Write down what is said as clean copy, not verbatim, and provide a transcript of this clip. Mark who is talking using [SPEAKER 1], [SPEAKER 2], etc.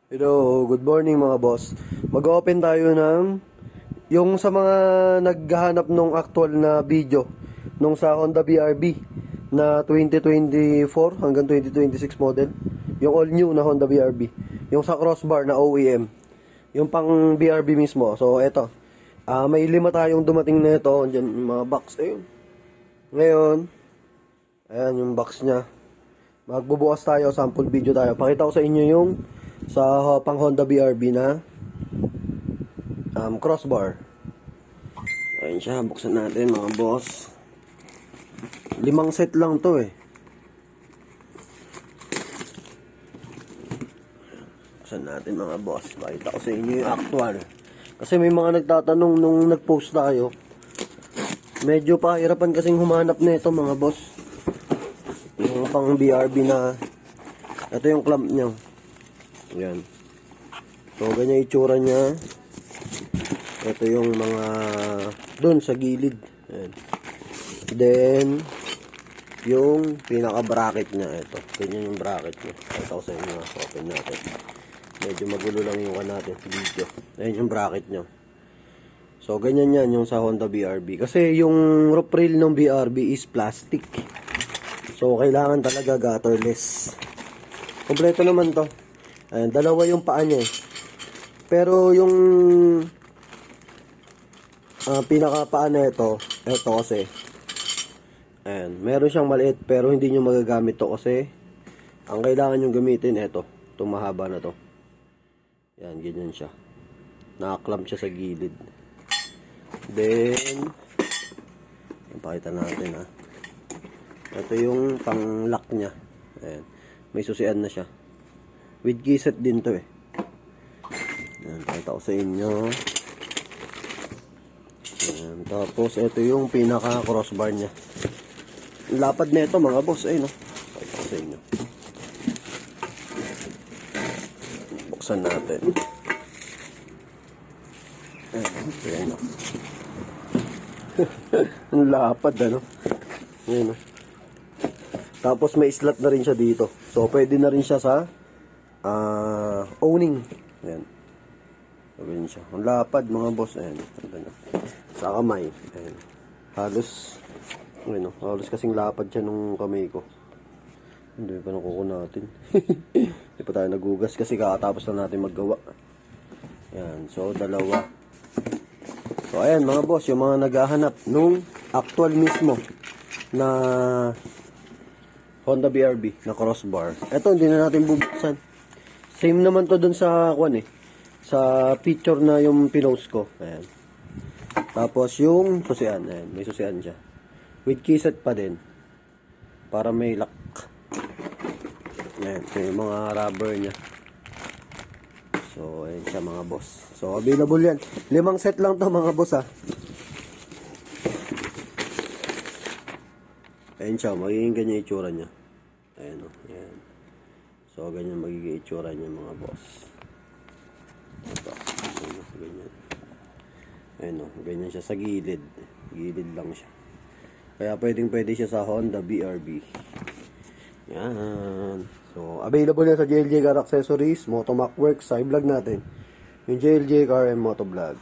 [SPEAKER 1] Hello, good morning mga boss. Mag-open tayo ng yung sa mga naghahanap nung actual na video nung sa Honda BRB na 2024 hanggang 2026 model. Yung all new na Honda BRB. Yung sa crossbar na OEM. Yung pang BRB mismo. So eto. May 5 tayong dumating na ito. Diyan yung mga box. Ayun. Ngayon, ayan yung box niya. Magbubukas tayo, sample video tayo. Pakita ko sa inyo yung sa pang Honda BRB na crossbar. Ayun siya, buksan natin mga boss. 5 set lang to eh. Buksan natin mga boss. Pakita ko sa inyo yung actual. Kasi may mga nagtatanong nung nag-post tayo. Medyo pahirapan kasing humanap na ito mga boss. Yung pang BRB na ito yung clamp niya. Ayan. So, ganyan itsura niya. Ito yung mga doon sa gilid. Ayan. Then, yung pinaka-bracket niya. Ito. Ganyan yung bracket niya. Ito ko sa inyo. Open natin. Medyo magulo lang yung natin video. Ayan yung bracket niya. So, ganyan yan yung sa Honda BRB. Kasi yung roof rail ng BRB is plastic. So, kailangan talaga gutterless. Kompleto naman to. Ayan, dalawa yung paa niya eh. Pero yung pinaka-paa na ito kasi ayan, meron siyang maliit pero hindi nyo magagamit to kasi ang kailangan nyo gamitin ito, itong mahaba na to. Ayan, ganyan siya. Naka-clamp siya sa gilid. Then pakita natin ha. Ito yung pang-lock niya. Ayan, may susian na siya. With keyset din to eh. Ayan, pakita ko sa inyo. Ayan, tapos ito yung pinaka crossbar niya. Lapad na ito mga boss. Ayun, no? Pakita ko sa inyo. Buksan natin. Ayan, no? Ang lapad, ano? Ayan, no? Tapos may slot na rin siya dito. So pwede na rin siya sa owning. Ayan. Sabihin siya. Ang lapad mga boss. Ayan. Sa kamay. Ayan. Halos halos kasing lapad siya nung kamay ko. Hindi pa nakuko natin. Hindi pa tayo nagugas kasi kakatapos na natin maggawa. Ayan. So dalawa. So ayan mga boss. Yung mga naghahanap nung actual mismo na Honda BRB na crossbar. Ito hindi na natin bubuksan. Same naman to dun sa sa picture na yung pinost ko. Ayan. Tapos yung susian, ayan, may susian siya. With keyset pa din. Para may lock. Ayan, so yung mga rubber niya. So, ayan siya mga boss. So, available yan. 5 set lang to mga boss ha. Ayan siya, magiging ganyan itsura niya. Ayan o, ayan. So, ganyan magiging itsura niya mga boss. Ito, ganyan. Ayan o, ganyan siya sa gilid. Gilid lang siya. Kaya pwede siya sa Honda BRB. Yan. So, available yan sa JLJ Car Accessories, Motomac Works, sa vlog natin. Yung JLJ Car and Motovlog.